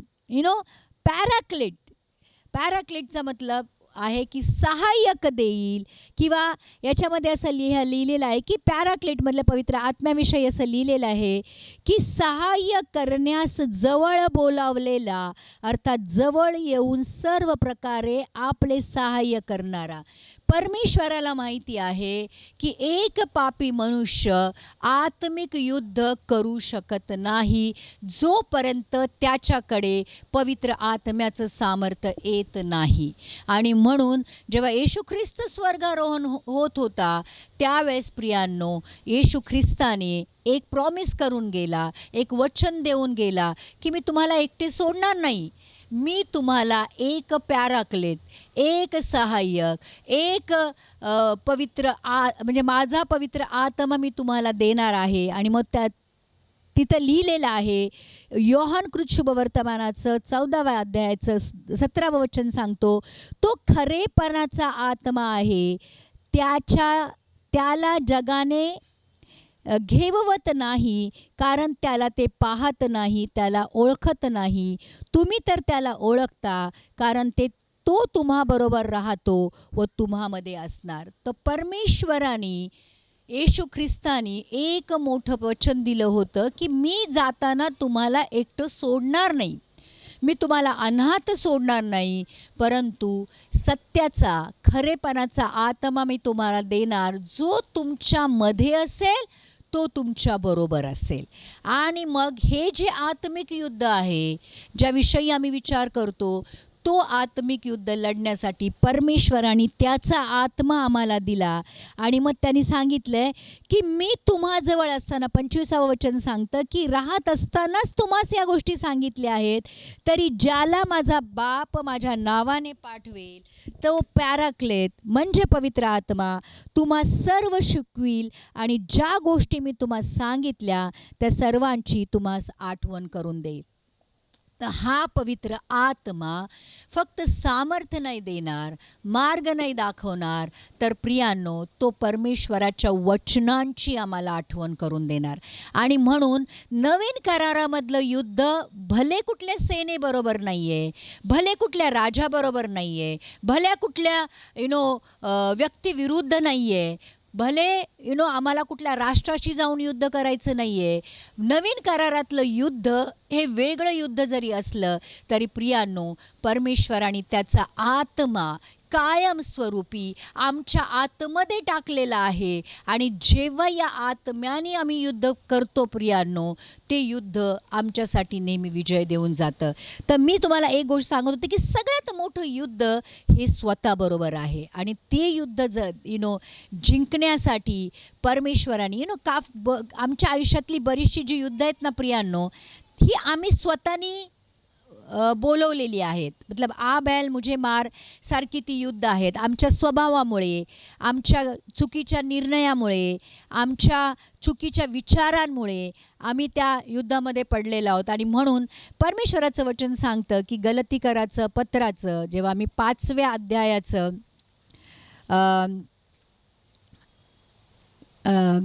पॅराक्लेटचा मतलब आहे की सहाय्यक देईल, किंवा याच्यामध्ये असं लिहिलेलं आहे की पॅराक्लेटमधलं पवित्र आत्म्याविषयी असं लिहिलेलं आहे की सहाय्य करण्यास जवळ बोलावलेला, अर्थात जवळ येऊन सर्व प्रकारे आपले सहाय्य करणारा. परमेश्वराला माहिती आहे की एक पापी मनुष्य आत्मिक युद्ध करू शकत नाही जोपर्यंत त्याच्याकडे पवित्र आत्म्याचं सामर्थ्य येत नाही. आणि म्हणून जेव्हा येशू ख्रिस्त स्वर्गारोहण होत होता, त्यावेळेस प्रियांनो, येशू ख्रिस्ताने एक प्रॉमिस करून गेला, एक वचन देऊन गेला की मी तुम्हाला एकटे सोडणार नाही, मी तुम्हाला एक पॅराक्लेट, एक सहाय्यक, एक म्हणजे माझा पवित्र आत्मा मी तुम्हाला देणार आहे. आणि मग तिथं लिहिलेलं आहे. योहान कृत शुभवर्तमानाचं 14व्या अध्यायाचं 17वं वचन सांगतो, तो खरेपणाचा आत्मा आहे, त्याला जगाने घेवत नाही, कारण त्याला ते पाहत नाही, त्याला ओळखत नाही. तुम्ही तर त्याला ओळखता, कारण तो तुम्हाबरोबर राहतो व तुम्हामध्ये असणार. तर परमेश्वराने, येशू ख्रिस्तानी एक मोठं वचन दिलं होतं की मी जाताना तुम्हाला एकटं सोडणार नाही, मी तुम्हाला अनाथ सोडणार नाही, परंतु सत्याचा खरेपणाचा आत्मा मी तुम्हाला देणार, जो तुमच्यामध्ये असेल तो तुमच्याबरोबर असेल. आणि मग हे जे आत्मिक युद्ध आहे, ज्याविषयी आम्ही विचार करतो, तो आत्मिक युद्ध लढण्यासाठी परमेश्वराने त्याचा आत्मा आम्हाला दिला. आणि मग त्यांनी सांगितलं की मी तुम्हाजवळ असताना, 25वं वचन सांगतं की राहत असतानाच तुम्हास या गोष्टी सांगितल्या आहेत, तरी ज्याला माझा बाप माझ्या नावाने पाठवेल, तो पॅराक्लेत म्हणजे पवित्र आत्मा तुम्हा सर्व शिकवील आणि ज्या गोष्टी मी तुम्हा सांगितल्या त्या सर्वांची तुम्हास आठवण करून देईल. तर हा पवित्र आत्मा फक्त सामर्थ्य नाही देणार, मार्ग नाही दाखवणार, तर प्रियांनो तो परमेश्वराच्या वचनांची आम्हाला आठवण करून देणार. आणि म्हणून नवीन करारामधलं युद्ध भले कुठल्या सेनेबरोबर नाही आहे, भले कुठल्या राजाबरोबर नाही आहे, भल्या कुठल्या व्यक्तीविरुद्ध नाही आहे, भले आम्हाला कुठल्या राष्ट्राशी जाऊन युद्ध करायचं नाही आहे. नवीन करारातलं युद्ध हे वेगळं युद्ध जरी असलं तरी प्रियांनो, परमेश्वराने त्याचा आत्मा कायमस्वरूपी आमच्या आतमध्ये टाकलेला आहे. आणि जेव्हा या आत्म्याने आम्ही युद्ध करतो प्रियांनो, ते युद्ध आमच्यासाठी नेहमी विजय देऊन जातं. तर मी तुम्हाला एक गोष्ट सांगत होते की सगळ्यात मोठं युद्ध हे स्वतःबरोबर आहे. आणि ते युद्ध जिंकण्यासाठी परमेश्वराने आमच्या आयुष्यातली बरीचशी जी युद्ध आहेत ना प्रियांनो, ही आम्ही स्वतःनी बोलवलेली आहेत. मतलब आ बैल मुझे मार सारखी ती युद्ध आहेत. आमच्या स्वभावामुळे, आमच्या चुकीच्या निर्णयामुळे, आमच्या चुकीच्या विचारांमुळे आम्ही त्या युद्धामध्ये पडलेलो आहोत. आणि म्हणून परमेश्वराचं वचन सांगतं की गलतीकराचं पत्राचं, जेव्हा आम्ही 5व्या अध्यायाचं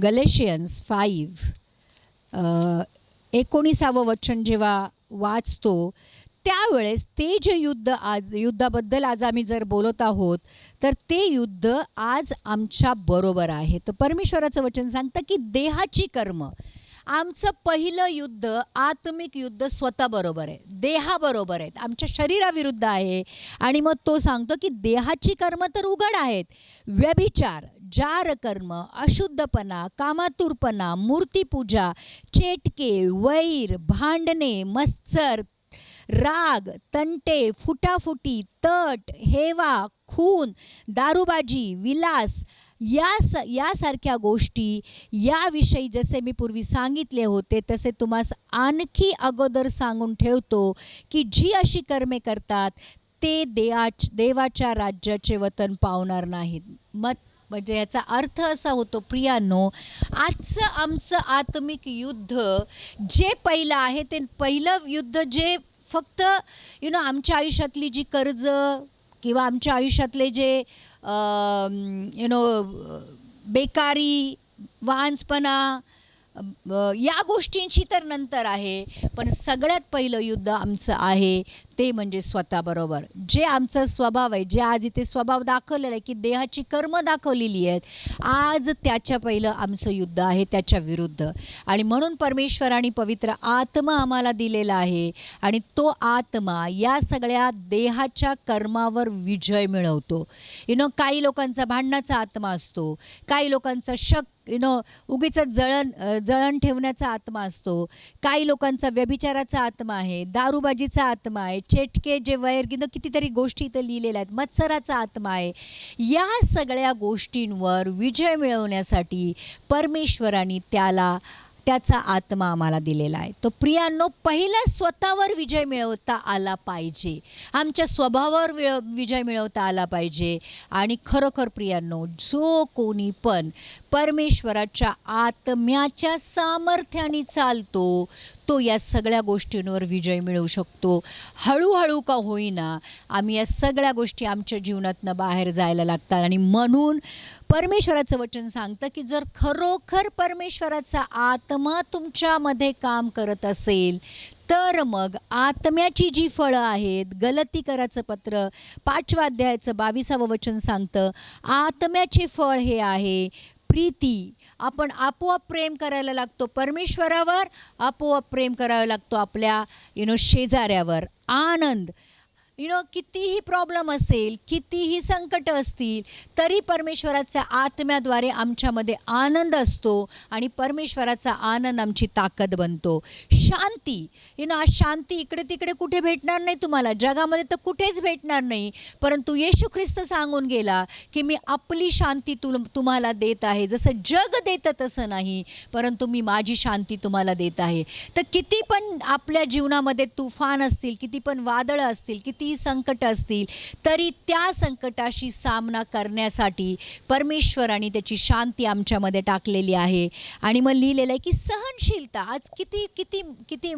गलेशियन्स 5 19वं वचन जेव्हा वाचतो, त्यावेळेस ते जे युद्धाबद्दल आज आम्ही जर बोलत आहोत, तर ते युद्ध आज आमच्या बरोबर आहे. तर परमेश्वराचं वचन सांगतं की देहाची कर्म, आमचं पहिलं युद्ध आत्मिक युद्ध स्वतःबरोबर आहे, देहाबरोबर आहेत, आमच्या शरीराविरुद्ध आहे. आणि मग तो सांगतो की देहाची कर्म तर उघड आहेत: व्यभिचार, जार कर्म, अशुद्धपणा, कामातुरपणा, मूर्तीपूजा, चेटके, वैर, भांडणे, मत्सर, राग, तंटे, फुटाफुटी, तट, हेवा, खून, दारूबाजी, विलास, यासारख्या गोष्टी, याविषयी जसे मी पूर्वी सांगितले होते तसे तुम्हास आणखी अगोदर सांगून ठेवतो की जी अशी कर्मे करतात ते देवाच्या राज्याचे वतन पावणार नाहीत. म्हणजे याचा अर्थ असा होतो प्रियांनो, आजचं आमचं आत्मिक युद्ध जे पहिलं आहे, ते पहिलं युद्ध जे फक्त आमच्या आयुष्यातली जी कर्ज किंवा आमच्या आयुष्यातले जे बेकारी, वाहनपणा, या गोष्टींची तर नंतर आहे. पण सगळ्यात पहिलं युद्ध आमचं आहे ते म्हणजे स्वतःबरोबर. जे आमचा स्वभाव आहे, जे आज इथे स्वभाव दाखवलेला आहे की देहाची कर्म दाखवलेली आहेत, आज त्याच्या पहिलं आमचं युद्ध आहे त्याच्या विरुद्ध. आणि म्हणून परमेश्वराने पवित्र आत्मा आम्हाला दिलेला आहे. आणि तो आत्मा या सगळ्या देहाच्या कर्मावर विजय मिळवतो. काही लोकांचा भांडणाचा आत्मा असतो, काही लोकांचा उगीच जळण ठेवण्याचा आत्मा असतो, काही लोकांचा व्यभिचाराचा आत्मा आहे, दारूबाजीचा आत्मा आहे, चेटके जे वैर कितीतरी गोष्टी इथं लिहिलेल्या आहेत, मत्सराचा आत्मा आहे. या सगळ्या गोष्टींवर विजय मिळवण्यासाठी परमेश्वराने त्याला त्याचा आत्मा आम्हाला दिलेला आहे. तो प्रियांनो पहिला स्वतःवर विजय मिळवता आला पाहिजे, आमच्या स्वभावावर विजय मिळवता आला पाहिजे. आणि खरोखर प्रियांनो, जो कोणी पण परमेश्वराच्या आत्म्याच्या सामर्थ्याने चालतो तो या सगळ्या गोष्टींवर विजय मिळवू शकतो. हळूहळू का होईना आम्ही या सगळ्या गोष्टी आमच्या जीवनातनं बाहेर जायला लागतात. आणि म्हणून परमेश्वराचं वचन सांगतं की जर खरोखर परमेश्वराचा आत्मा तुमच्यामध्ये काम करत असेल तर मग आत्म्याची जी फळं आहेत, गलतीकराचं पत्र 5व्या अध्यायाचं 22वं वचन सांगतं, आत्म्याचे फळ हे आहे प्रीती. आपण आपोआप प्रेम करायला लागतो परमेश्वरावर, आपोआप प्रेम करायला लागतो आपल्या शेजाऱ्यावर. आनंद, कितीही प्रॉब्लेम असेल, कितीही संकट असतील तरी परमेश्वराच्या आत्म्याद्वारे आमच्यामध्ये आनंद असतो आणि परमेश्वराचा आनंद आमची ताकद बनतो. शांती, आज शांती इकडे तिकडे कुठे भेटणार नाही तुम्हाला, जगामध्ये तर कुठेच भेटणार नाही. परंतु येशू ख्रिस्त सांगून गेला की मी आपली शांती तुम्हाला देत आहे, जसं जग देतं तसं नाही, परंतु मी माझी शांती तुम्हाला देत आहे. तर किती पण आपल्या जीवनामध्ये तुफान असतील, किती पण वादळं असतील, किती संकट असतील तरी त्या संकटाशी सामना करण्यासाठी परमेश्वराने त्याची शांती आमच्यामध्ये टाकलेली आहे. आणि मग लिहिलेलं आहे की सहनशीलता. आज किती किती किती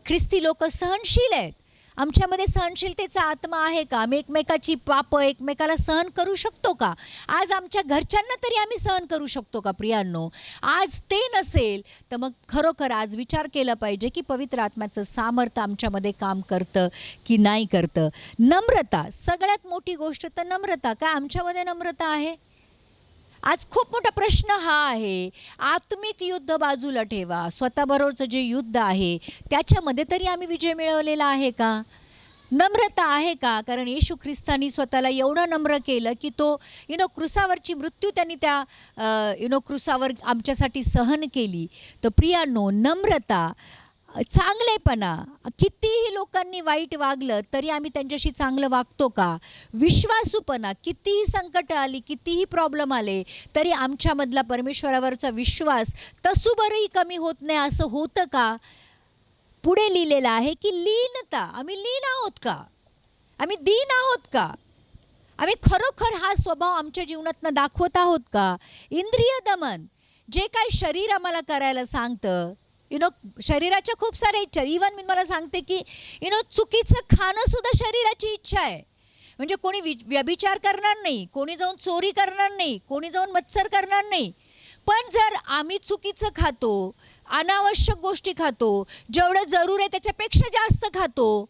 ख्रिस्ती लोक सहनशील आहेत. आमच्यामध्ये सहनशीलतेचा आत्मा आहे का? आम्ही एकमेकाची पापं एकमेकाला सहन करू शकतो का? आज आमच्या घरच्यांना तरी आम्ही सहन करू शकतो का प्रियांनो? आज ते नसेल तर मग खरोखर आज विचार केला पाहिजे की पवित्र आत्म्याचं सामर्थ्य आमच्यामध्ये काम करतं की नाही करतं. नम्रता, सगळ्यात मोठी गोष्ट तर नम्रता. काय आमच्यामध्ये नम्रता आहे? आज खूप मोठा प्रश्न हा आहे. आत्मिक युद्ध बाजूला ठेवा, स्वतःबरोबरचं जे युद्ध आहे त्याच्यामध्ये तरी आम्ही विजय मिळवलेला आहे का? नम्रता आहे का? कारण येशू ख्रिस्तानी स्वतःला एवढं नम्र केलं की तो क्रुसावरची मृत्यू त्यांनी त्या क्रुसावर आमच्यासाठी सहन केली. तर प्रियांनो, नम्रता, चांगलेपणा, कितीही लोकांनी वाईट वागलं तरी आम्ही त्यांच्याशी चांगलं वागतो का? विश्वासूपणा, कितीही संकट आली, कितीही प्रॉब्लेम आले तरी आमच्यामधला परमेश्वरावरचा विश्वास तसूबरही कमी होत नाही असं होतं का? पुढे लिहिलेलं आहे की लीनता, आम्ही लीन आहोत का? आम्ही दीन आहोत का? आम्ही खरोखर हा स्वभाव आमच्या जीवनातनं दाखवत आहोत का? इंद्रिय दमन, जे काही शरीर आम्हाला करायला सांगतं, शरीराच्या खूप साऱ्या इच्छा. इवन मी मला सांगते की चुकीचं खाणं सुद्धा शरीराची इच्छा आहे. म्हणजे कोणी व्यभिचार करणार नाही, कोणी जाऊन चोरी करणार नाही, कोणी जाऊन मत्सर करणार नाही. पण जर आम्ही चुकीचं खातो, अनावश्यक गोष्टी खातो, जेवढं जरूर आहे त्याच्यापेक्षा जास्त खातो,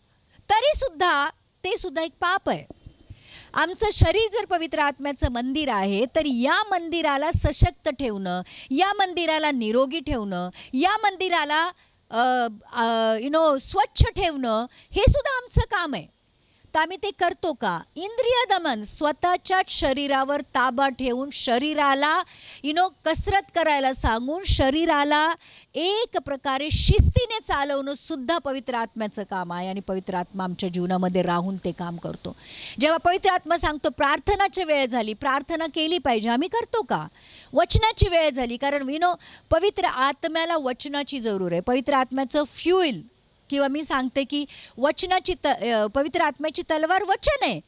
तरीसुद्धा ते सुद्धा एक पाप आहे. आमचं शरीर जर पवित्र आत्म्याचं मंदिर आहे तर या मंदिराला सशक्त ठेवणं, या मंदिराला निरोगी ठेवणं, या मंदिराला स्वच्छ ठेवणं हे सुद्धा आमचं काम आहे. तर आम्ही ते करतो का? इंद्रिय दमन, स्वतःच्याच शरीरावर ताबा ठेवून शरीराला कसरत करायला सांगून शरीराला एक प्रकारे शिस्तीने चालवणं सुद्धा पवित्र आत्म्याचं काम आहे. आणि पवित्र आत्मा आमच्या जीवनामध्ये राहून ते काम करतो. जेव्हा पवित्र आत्मा सांगतो प्रार्थनाची वेळ झाली, प्रार्थना केली पाहिजे, आम्ही करतो का? वचनाची वेळ झाली, कारण पवित्र आत्म्याला वचनाची जरूर आहे. पवित्र आत्म्याचं फ्युएल, किंवा मी सांगते की वचनाची पवित्र आत्म्याची तलवार वचन आहे.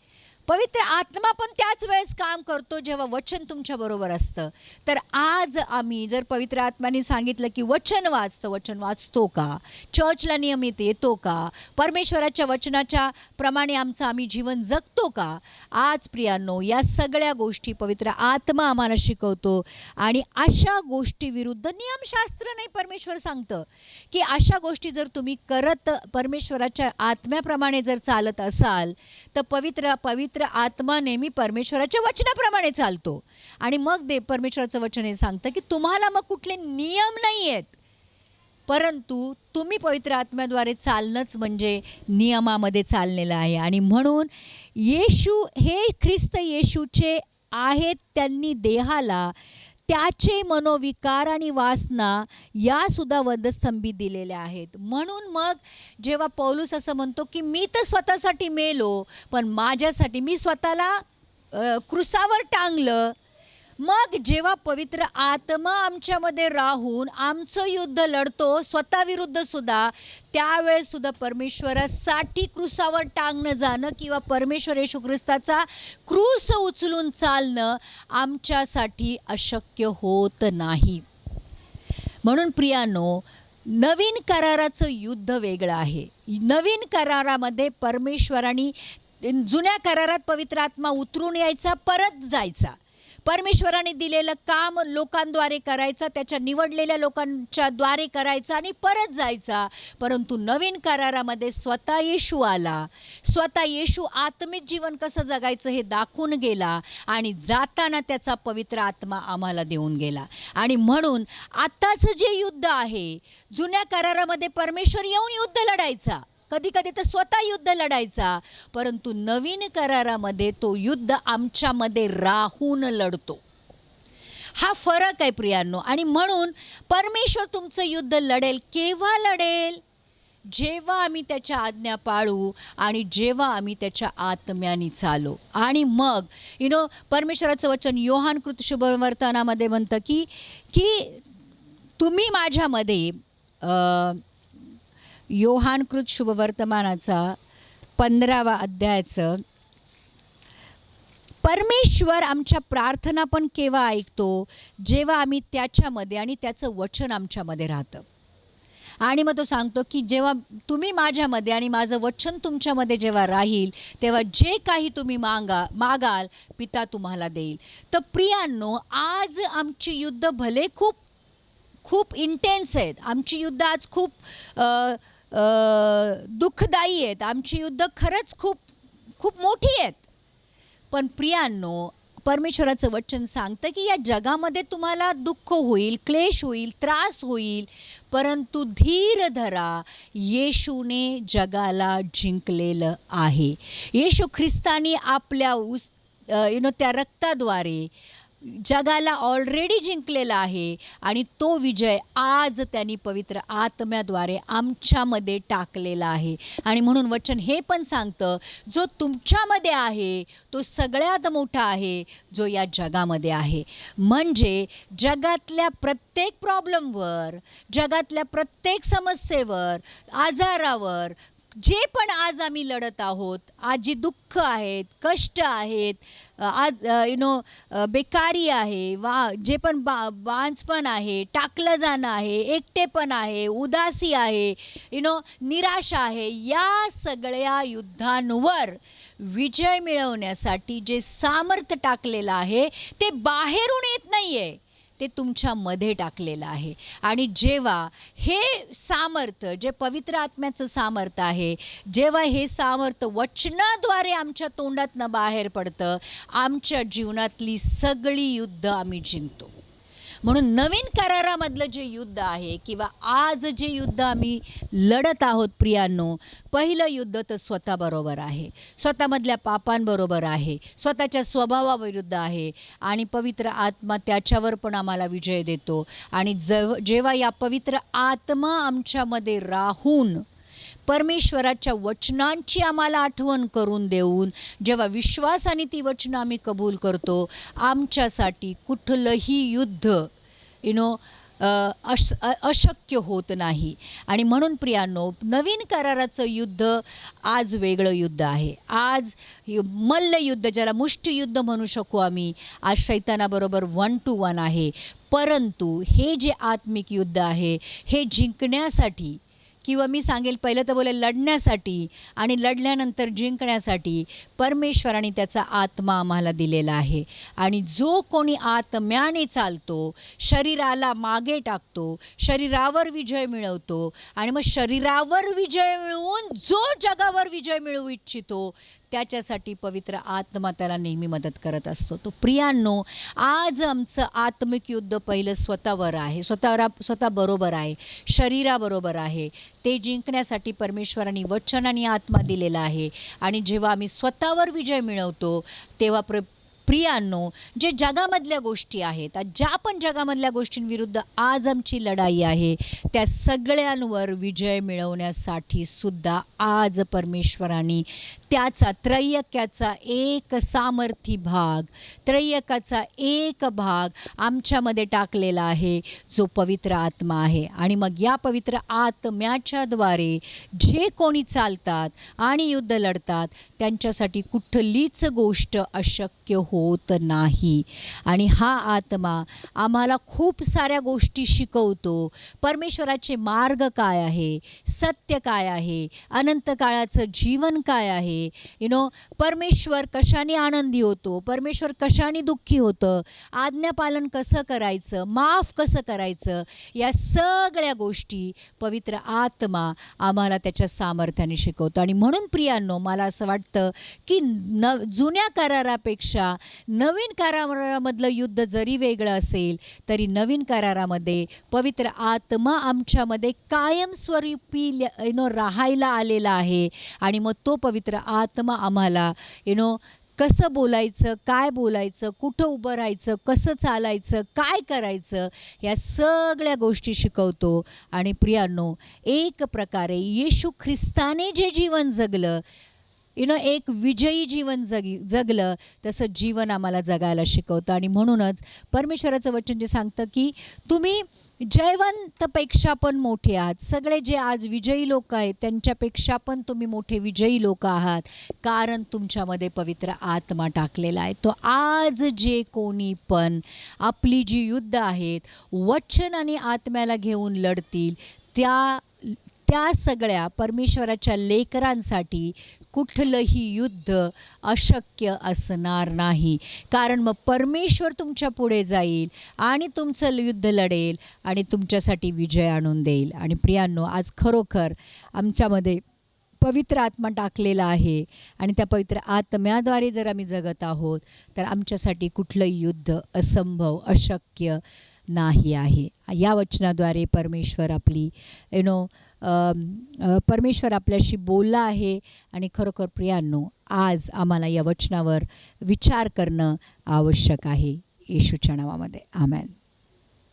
पवित्र आत्मा पण त्याच वेळेस काम करतो जेव्हा वचन तुमच्याबरोबर असतं. तर आज आम्ही जर पवित्र आत्म्याने सांगितलं की वचन वाचतं, वचन वाचतो का? चर्चला नियमित येतो का? परमेश्वराच्या वचनाच्या प्रमाणे आमचं आम्ही जीवन जगतो का? आज प्रियांनो, या सगळ्या गोष्टी पवित्र आत्मा आम्हाला शिकवतो. आणि अशा गोष्टीविरुद्ध नियमशास्त्र नाही, परमेश्वर सांगतं की अशा गोष्टी जर तुम्ही करत परमेश्वराच्या आत्म्याप्रमाणे जर चालत असाल तर पवित्र आत्मा नेहमी परमेश्वराच्या वचनाप्रमाणे चालतो. आणि मग परमेश्वराचं वचन हे सांगतं की तुम्हाला मग कुठले नियम नाही आहेत, परंतु तुम्ही पवित्र आत्म्याद्वारे चालणंच म्हणजे नियमामध्ये चाललेलं आहे. आणि म्हणून येशू हे ख्रिस्त येशूचे आहेत, त्यांनी देहाला त्याचे मनोविकार आणि वासना या सुद्धा वधस्तंभी दिलेल्या आहेत. म्हणून मग जेव्हा पौलुस असं म्हणतो की मी तर स्वतःसाठी मेलो, पण माझ्यासाठी मी स्वतःला क्रुसावर टांगलं, मग जेव्हा पवित्र आत्मा आमच्यामध्ये राहून आमचं युद्ध लढतो स्वतःविरुद्ध सुद्धा, त्यावेळेस सुद्धा परमेश्वरासाठी क्रूसावर टांगणं जाणं किंवा परमेश्वर येशू ख्रिस्ताचा क्रूस उचलून चालणं आमच्यासाठी अशक्य होत नाही. म्हणून प्रियानो, नवीन कराराचं युद्ध वेगळं आहे. नवीन करारामध्ये परमेश्वराने जुन्या करारात पवित्र आत्मा उतरून यायचा, परत जायचा, परमेश्वराने दिलेलं काम लोकांद्वारे करायचा, त्याच्या निवडलेल्या लोकांच्या द्वारे करायचा आणि परत जायचा. परंतु नवीन करारामध्ये स्वतः येशू आला, स्वतः येशू आत्मिक जीवन कसं जगायचं हे दाखवून गेला आणि जाताना त्याचा पवित्र आत्मा आम्हाला देऊन गेला. आणि म्हणून आत्ताचं जे युद्ध आहे, जुन्या करारामध्ये परमेश्वर येऊन युद्ध लढायचा, कधी कधी तर स्वतः युद्ध लढायचा, परंतु नवीन करारामध्ये तो युद्ध आमच्यामध्ये राहून लढतो. हा फरक आहे प्रियांनो. आणि म्हणून परमेश्वर तुमचं युद्ध लढेल. केव्हा लढेल? जेव्हा आम्ही त्याच्या आज्ञा पाळू आणि जेव्हा आम्ही त्याच्या आत्म्याने चालू. आणि मग परमेश्वराचं वचन योहानकृत शुभवर्तनामध्ये म्हणतं की तुम्ही माझ्यामध्ये, योहानकृत शुभवर्तमानाचा 15वा अध्यायाचं, परमेश्वर आमच्या प्रार्थना पण केव्हा ऐकतो? जेव्हा आम्ही त्याच्यामध्ये आणि त्याचं वचन आमच्यामध्ये राहतं. आणि मग तो सांगतो की जेव्हा तुम्ही माझ्यामध्ये आणि माझं वचन तुमच्यामध्ये जेव्हा राहील, तेव्हा जे काही तुम्ही मागाल पिता तुम्हाला देईल. तर प्रियांनो, आज आमची युद्ध भले खूप इंटेन्स आहेत, आमची युद्ध आज खूप दुःखदायी आहेत, आमची युद्ध खरंच खूप मोठी आहेत. पण प्रियांनो, परमेश्वराचं वचन सांगतं की या जगामध्ये तुम्हाला दुःख होईल, क्लेश होईल, त्रास होईल, परंतु धीर धरा, येशूने जगाला जिंकलेलं आहे. येशू ख्रिस्तानी आपल्या त्या रक्ताद्वारे जगाला ऑलरेडी जिंकलेला आहे आणि तो विजय आज त्यांनी पवित्र आत्म्याद्वारे आमच्यामध्ये टाकलेला आहे. आणि म्हणून वचन हे पण सांगतं, जो तुमच्यामध्ये आहे तो सगळ्यात मोठा आहे जो या जगामध्ये आहे. म्हणजे जगातल्या प्रत्येक प्रॉब्लेमवर, जगातल्या प्रत्येक समस्येवर, आजारावर, जे पण आज आम्ही लढत आहोत, आज जी दुःख आहेत, कष्ट आहेत, आज बेकारी आहे, जे पण बांझपण आहे, टाकलं जाणं आहे, एकटेपण आहे, उदासी आहे, निराशा आहे, या सगळ्या युद्धांवर विजय मिळवण्यासाठी जे सामर्थ्य टाकलेलं आहे ते बाहेरून येत नाही आहे, ते तुमच्यामध्ये टाकलेलं आहे. आणि जेव्हा हे सामर्थ्य, जे पवित्र आत्म्याचं सामर्थ्य आहे, जेव्हा हे सामर्थ्य वचनाद्वारे आमच्या तोंडातनं बाहेर पडतं, आमच्या जीवनातली सगळी युद्ध आम्ही जिंकतो. म्हणून नवीन करारामधलं जे युद्ध आहे किंवा आज जे युद्ध आम्ही लढत आहोत प्रियांनो, पहिलं युद्ध तर स्वतःबरोबर आहे, स्वतःमधल्या पापांबरोबर आहे, स्वतःच्या स्वभावाविरुद्ध आहे आणि पवित्र आत्मा त्याच्यावर पण आम्हाला विजय देतो. आणि जेव्हा या पवित्र आत्मा आमच्यामध्ये राहून परमेश्वराच्या वचनांची आम्हाला आठवण करून देऊन जेव्हा विश्वासाने ती वचनं आम्ही कबूल करतो, आमच्यासाठी कुठलंही युद्ध अशक्य होत नाही. आणि म्हणून प्रियांनो, नवीन कराराचं युद्ध आज वेगळं युद्ध आहे. आज मल्लयुद्ध, ज्याला मुष्टियुद्ध म्हणू शकू आम्ही, आज शैतानाबरोबर 1 to 1 आहे. परंतु हे जे आत्मिक युद्ध आहे, हे जिंकण्यासाठी, किंवा मी सांगेल पहिलं तर लढण्यासाठी आणि लढल्यानंतर जिंकण्यासाठी परमेश्वराने त्याचा आत्मा आम्हाला दिलेला आहे. आणि जो कोणी आत्म्याने चालतो, शरीराला मागे टाकतो, शरीरावर विजय मिळवतो आणि मग शरीरावर विजय मिळवून जो जगावर विजय मिळवू इच्छितो, त्याच्यासाठी पवित्र आत्मा त्याला नेहमी मदत करत असतो. तो प्रियांनो, आज आमचं आत्मिक युद्ध पहिलं स्वतःवर आहे, स्वतःबरोबर आहे, शरीराबरोबर आहे. ते जिंकण्यासाठी परमेश्वराने वचन आणि आत्मा दिलेला आहे. आणि जेव्हा आम्ही स्वतःवर विजय मिळवतो, तेव्हा प्रियांनो, जे जगामधल्या गोष्टी आहेत, ज्या पण जगामधल्या गोष्टींविरुद्ध आज आमची लढाई आहे, त्या सगळ्यांवर विजय मिळवण्यासाठी सुद्धा आज परमेश्वराने त्याचा त्रैयक्याचा एक सामर्थी भाग, त्रैयकाचा एक भाग आमच्यामध्ये टाकलेला आहे, जो पवित्र आत्मा आहे. आणि मग या पवित्र आत्म्याच्याद्वारे जे कोणी चालतात आणि युद्ध लढतात त्यांच्यासाठी कुठलीच गोष्ट अशक्य होत नाही. आणि हा आत्मा आम्हाला खूप साऱ्या गोष्टी शिकवतो. परमेश्वराचे मार्ग काय आहे, सत्य काय आहे, अनंत काळाचं जीवन काय आहे, परमेश्वर कशाने आनंदी होतो, परमेश्वर कशाने दुःखी होतं, आज्ञापालन कसं करायचं, माफ कसं करायचं, या सगळ्या गोष्टी पवित्र आत्मा आम्हाला त्याच्या सामर्थ्याने शिकवतो. आणि म्हणून प्रियांनो, मला असं वाटतं की जुन्या करारापेक्षा नवीन करारामधलं युद्ध जरी वेगळं असेल तरी नवीन करारामध्ये पवित्र आत्मा आमच्यामध्ये कायमस्वरूपी राहायला आलेला आहे. आणि मग तो पवित्र आत्मा आम्हाला कसं बोलायचं, काय बोलायचं, कुठं उभं राहायचं, कसं चालायचं, काय करायचं, या सगळ्या गोष्टी शिकवतो. आणि प्रियांनो, एक प्रकारे येशू ख्रिस्ताने जे जीवन जगलं, एक विजयी जीवन जगलं तसं जीवन आम्हाला जगायला शिकवतं. आणि म्हणूनच परमेश्वराचं वचन जे सांगतं की तुम्ही जयवंतपेक्षा पण मोठे आहात, सगळे जे आज विजयी लोक आहेत त्यांच्यापेक्षा पण तुम्ही मोठे विजयी लोक आहात, कारण तुमच्यामध्ये पवित्र आत्मा टाकलेला आहे. तो आज जे कोणी पण आपली जी युद्ध आहेत वचन आणि आत्म्याला घेऊन लढतील, त्या सगळ्या परमेश्वराच्या लेकरांसाठी कुठलंही युद्ध अशक्य असणार नाही. कारण मग परमेश्वर तुमच्या पुढे जाईल आणि तुमचं युद्ध लढेल आणि तुमच्यासाठी विजय आणून देईल. आणि प्रियांनो, आज खरोखर आमच्यामध्ये पवित्र आत्मा टाकलेला आहे आणि त्या पवित्र आत्म्याद्वारे जर आम्ही जगत आहोत तर आमच्यासाठी कुठलंही युद्ध असंभव, अशक्य नाही आहे. या वचनाद्वारे परमेश्वर परमेश्वर आपल्याशी बोलला आहे. आणि खरोखर प्रियांनो, आज आम्हाला या वचनावर विचार करणं आवश्यक आहे. येशूच्या नावामध्ये आमेन.